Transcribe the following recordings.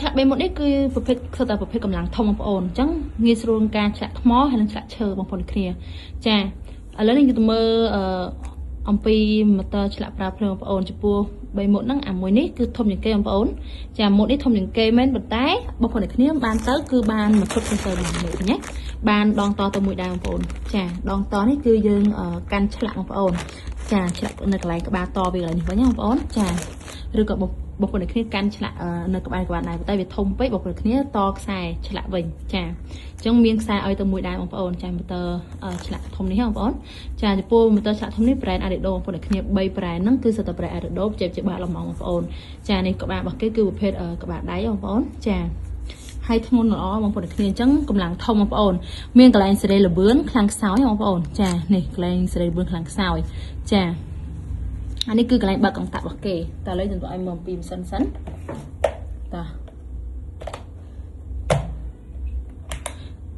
ឆ្លាក់3មុខនេះគឺប្រភេទគឺតែប្រភេទកម្លាំងធំបងប្អូនអញ្ចឹងងាយស្រួលការឆ្លាក់ថ្មហើយនិងឆ្លាក់ឈើបងប្អូនគ្នាចាឥឡូវនេះយើងទៅមើលអំពីម៉ូទ័រឆ្លាក់ប្រើភ្លើងបងប្អូនចំពោះ3មុខហ្នឹងអាមួយនេះគឺធំជាងគេបងប្អូនចាមុខនេះធំជាងគេមែនប៉ុន្តែបងប្អូនគ្នាបានទៅគឺបានមកឈុតទៅមួយនេះណាបានដងតទៅមួយដែរបងប្អូនចាដងតនេះគឺយើងកាន់ឆ្លាក់បងប្អូនចាឆ្លាក់នៅកន្លែងក្បាលតវាកន្លែងនេះវិញណាបងប្អូនចាឬក៏បងប្អូនគ្នាកាន់ឆ្លាក់នៅក្បាលដែរប៉ុន្តែវាធំពេកបងប្អូនគ្នាតខ្សែឆ្លាក់វិញចាអញ្ចឹងមានខ្សែឲ្យទៅមួយដែរបងប្អូនចាម៉ូទ័រឆ្លាក់ធំនេះបងប្អូនចាចំពោះម៉ូទ័រឆ្លាក់ធំនេះ brand Arido បងប្អូនគ្នា3 brand ហ្នឹងគឺសុទ្ធតែ brand Arido ជាបាក់លំងបងប្អូនចានេះក្បាលរបស់គេគឺប្រភេទក្បាលដៃបងប្អូនចាហើយធ្ងន់ល្អបងប្អូនគ្នាអញ្ចឹងកម្លាំងធំបងប្អូនមានកន្លែងសេរីលបឿនខ្លាំងខ្សោយបងប្អូនចានេះកន្លែងសេរីលបឿនខ្លាំងខ្សោយចាអានេះគឺកន្លែងបើកកង្តាក់របស់គេតើឥឡូវយើងទៅឲ្យមើលអំពីម៉ាស៊ីនសិនតើ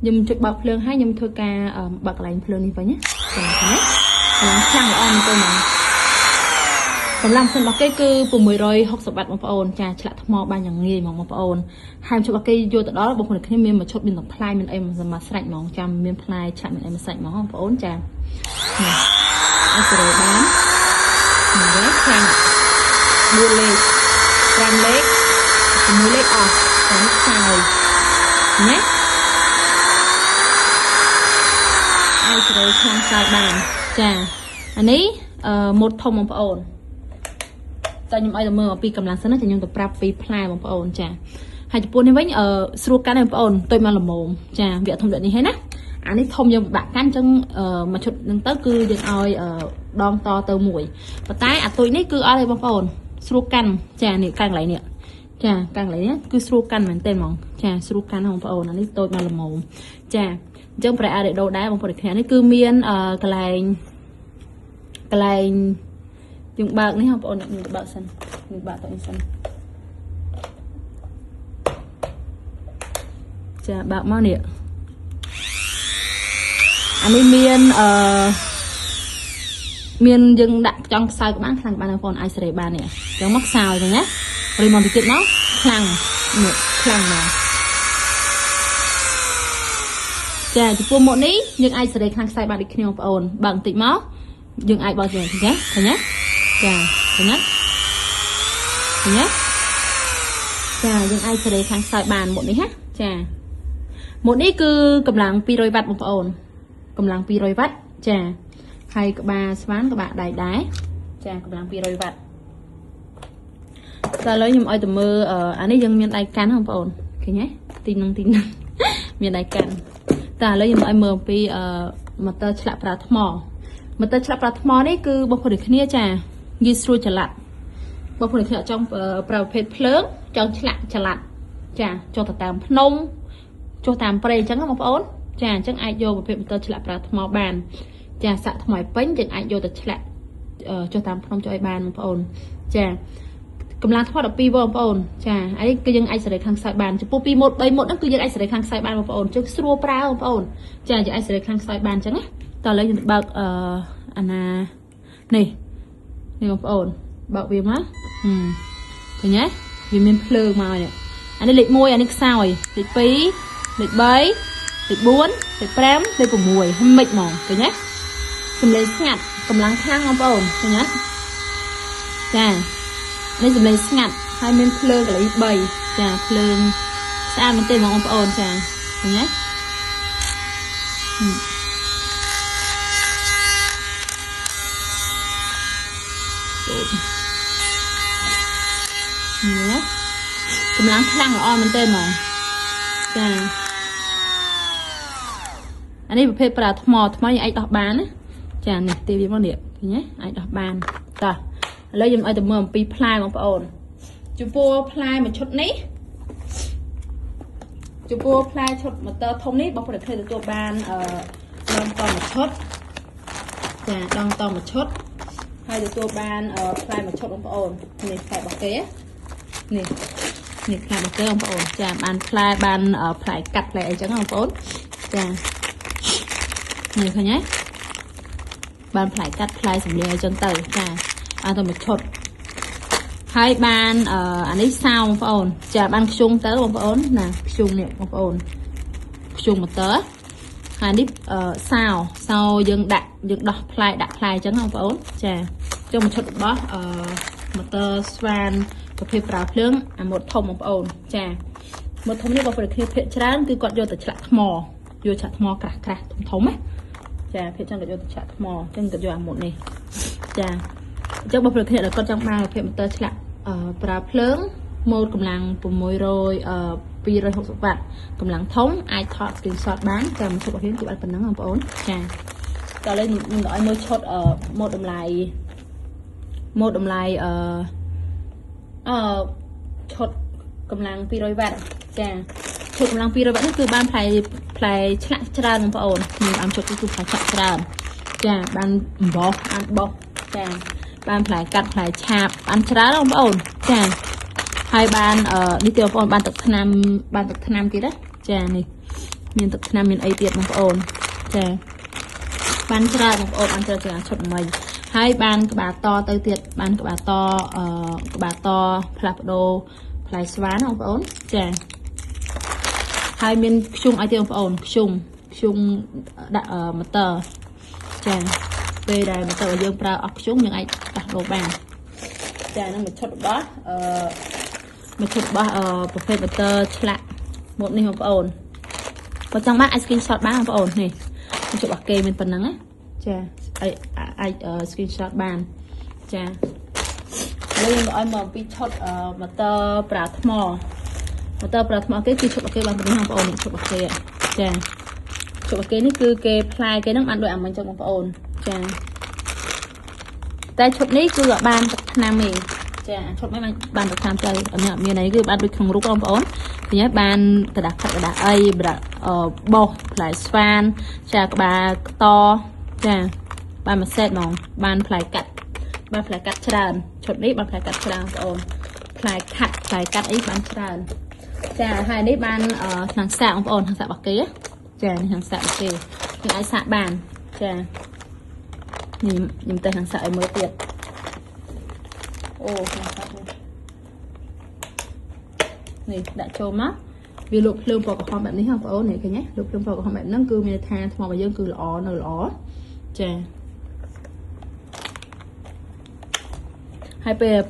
ខ្ញុំចុចបើកភ្លើងហើយខ្ញុំធ្វើការបើកកន្លែងភ្លើងនេះវិញណាចាណាកម្លាំងខ្លាំងល្អមែនទេហ្មងកម្លាំងម៉ាស៊ីនរបស់គេគឺ660 វ៉ាត់បងប្អូនចាឆ្លាក់ថ្មបានយ៉ាងងាយហ្មងបងប្អូនហើយឈុតរបស់គេយកទៅដល់បងប្អូនគ្នាមានមួយឈុតមានទាំងផ្លែមានអីមួយស្រេចហ្មងចាំមានផ្លែឆ្លាក់មានអីមួយស្រេចហ្មងបងប្អូនចាអត់ស្រួលបាននេះខ្លាំង4លេខ5លេខ6លេខអស់តាមខ្សោយណាឲ្យស្រួលខាងខ្សោយបានចាអានេះមុតធំបងប្អូនតែខ្ញុំឲ្យទៅមើលអំពីកម្លាំងសិនណាចាខ្ញុំទៅប្រាប់ពីផ្លែបងប្អូនចាហើយចំពោះនេះវិញស្រួលកាន់ទេបងប្អូនទុយមកល្មមចាវាធំដូចនេះហើយណាអានេះធំយើងពិបាកកាន់អញ្ចឹងមួយឈុតហ្នឹងទៅគឺយើងឲ្យដងតទៅមួយប៉ុន្តែអាទុយនេះគឺអត់ទេបងប្អូនស្រួលកាន់ចានេះកាន់កន្លែងនេះចាកាន់កន្លែងនេះគឺស្រួលកាន់មែនទេហ្មងចាស្រួលកាន់បងប្អូនអានេះទុយមកល្មមចាអញ្ចឹងប្រែ Arido ដែរបងប្អូនគ្នានេះគឺមានកន្លែងយើងបើកនេះបងប្អូនខ្ញុំបើកសិនខ្ញុំបើកទៅនេះសិនចាបើកមកនេះអានេះមានយើងដាក់ចង់ខ្សោយក្បាលខ្លាំងបានបងប្អូនអាចសេរីបាននេះអញ្ចឹងមកខ្សោយទៅណារីមកតិចទៀតមកខ្លាំងនេះខ្លាំងមកចាចំពោះមុខនេះយើងអាចសេរីខ្លាំងខ្សោយបានដូចគ្នាបងប្អូនបើកបន្តិចមកយើងអាចបើកយ៉ាងណាឃើញទេចាឃើញទេឃើញទេចាយើងអាចសេរីខាងខ្សោយបានមុខនេះណាចាមុខនេះគឺកម្លាំង200 វ៉ាត់បងប្អូនកម្លាំង200 វ៉ាត់ចាហើយក្បាលស្វានក្បាលដៃដែរចាកម្លាំង200 វ៉ាត់តែឥឡូវខ្ញុំឲ្យទៅមើលអានេះយើងមានដៃកាន់បងប្អូនឃើញទេទីនឹងមានដៃកាន់តែឥឡូវខ្ញុំឲ្យមើលអំពីម៉ូទ័រឆ្លាក់ប្រើថ្មម៉ូទ័រឆ្លាក់ប្រើថ្មនេះគឺបងប្អូនគ្នាចាងាយស្រួលចល័តបងប្អូនគ្នាចង់ប្រើប្រភេទភ្លើងចង់ឆ្លាក់ចល័តចាចុះទៅតាមភ្នំចុះតាមព្រៃអញ្ចឹងបងប្អូនចាអញ្ចឹងអាចយកប្រភេទម៉ូទ័រឆ្លាក់ប្រើថ្មបានចាសាក់ថ្មឲ្យពេញយើងអាចយកទៅឆ្លាក់ចុះតាមភ្នំចុះឲ្យបានបងប្អូនចាកម្លាំងថ្ម12 វ៉បងប្អូនចាអីគឺយើងអាចសេរីខាងខ្សោយបានចំពោះ2មុត3មុតហ្នឹងគឺយើងអាចសេរីខាងខ្សោយបានបងប្អូនជើងស្រួលប្រើបងប្អូនចាយើងអាចសេរីខាងខ្សោយបានអញ្ចឹងណាតើឥឡូវយើងបើកអាណានេះបងប្អូនបើកវាមកឃើញទេវាមានភ្លើងមកនេះអានេះលេខ1អានេះខ្សោយលេខ2លេខ3លេខ4លេខ5លេខ6ហើយមិនហ្មងឃើញទេសំឡេងស្ងាត់កម្លាំងខ្លាំងបងប្អូនឃើញទេចានេះសំឡេងស្ងាត់ហើយមានភ្លើងកន្លែង3ចាភ្លើងស្អាតមែនទេបងប្អូនចាឃើញទេនេះកម្លាំងខ្លាំងល្អមែនទេហ្មងចាអានេះប្រភេទប្រើថ្មយើងអាចដោះបានណាចានេះទេវាមកនេះឃើញទេអាចដោះបានតោះឥឡូវខ្ញុំឲ្យទៅមើលអំពីផ្លែបងប្អូនចំពោះផ្លែមួយឈុតនេះចំពោះផ្លែឈុតម៉ូទ័រធំនេះបងប្អូនឃើញទទួលបានដងតមួយឈុតចាដងតមួយឈុតហើយទទួលបានផ្លែមួយឈុតបងប្អូននេះផ្លែរបស់គេនេះផ្លែរបស់គេបងប្អូនចាបានផ្លែបានផ្លែកាត់ផ្លែអីចឹងបងប្អូនចានេះឃើញទេបានផ្លែកាត់ផ្លែសម្លៀងអីចឹងទៅចាឲ្យទៅមួយឈុត hai ban anh ấy sao một ổn chả ban chung tớ một ổn nè chung nè một ổn chung một tớ hai đít sao dừng đọc play chẳng không ổn chà cho một chút đó một tờ swan có thể bảo phướng một thùng một ổn chà một thùng này có phải được hiện trán từ còn vô từ chặt mò vô chặt mò cả thùng á chà phía trong cái vô từ chặt mò trên cái vô một này chà chắc bao được hiện là con trong ba hiện một tờ chặt bảo phướng một cầm lăng cùng môi rồi pi rồi 60 vạn cầm lăng thống ai thọ tiền sọt bán cầm một số hiện của bạn phần nắng không ổn chà cho lên mình gọi môi chốt một đồng lại chốt cầm lăng pi rồi vạn chà chốt cầm lăng pi rồi vạnคือบ้านพลายฉลาดฉลาดของพระองค์มีอันชดคือพลายฉลาดฉลาดจ้าบ้านบอกอันบอกจ้าบ้านพลายกัดพลายฉาบอันฉลาดของพระองค์จ้าhai ban đi tiêu phone ban tập nam kia đấy chà này miền tập nam miền ấy tiệt bằng ổn chà ban ra bằng ổn ban ra chọn mày hai ban cái bà to tới tiệt ban cái bà to flap đồ lại xoán không ổn chà hai miền chung ai tiêu ổn chung đặt một tờ chà về đây một tờ dương pra ọc chung những ai đặt đồ bàn chà nó một chốt đó mà chụpประเภทบัตเตอร์ฉลาดหมดนี่ของเอนพอจังบ้านไอสกรีนช็อตบ้านของเอนนี่มันจะบอกเกมเป็นปนนังอ่ะจ้าไอสกรีนช็อตบ้านจ้าแล้วยังบอกไอมองปีช็อตบัตเตอร์ปราทมอก็คือชุดบอกเกมบ้านเป็นของเอนชุดบอกเกมจ้าชุดบอกเกมนี่คือเกมพลายเกมน้ำมันโดยอ่ำมันจะของเอนจ้าแต่ชุดนี้คือบ้านนามีchà chốt mấy bàn được tham chơi ở nhà miền này cứ bàn được không rút ông ổn thì nhớ bàn từ đặt thật đặt ai bò lại span chà bà to chà bàn mà set mỏng bàn phải cắt tràn chốt đấy bàn phải cắt tràn ổn phải cắt ấy bàn tràn chà hai đấy bàn thằng xạ ông ổn thằng xạ bạc kế chà thằng xạ bạc kế những ai xạ bàn chà nhìn tay thằng xạ mới tiệt này đã cho mắt vì lục lương vào của bạn ấy không có này cái nhé lục lương vào của bạn nó cứ mình tha thò và dân cứ lỏ chà hai bề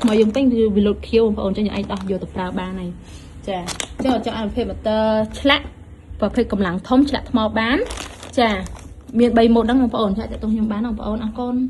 thò dân tính vì lục khiêu vào cho những ai đọc vô tập ra ba này chà cho anh phê bật chặt và phê cầm lặng thông chặt thò bán chà miền bay một đang không ổn chạy tông nhưng bán không ổn con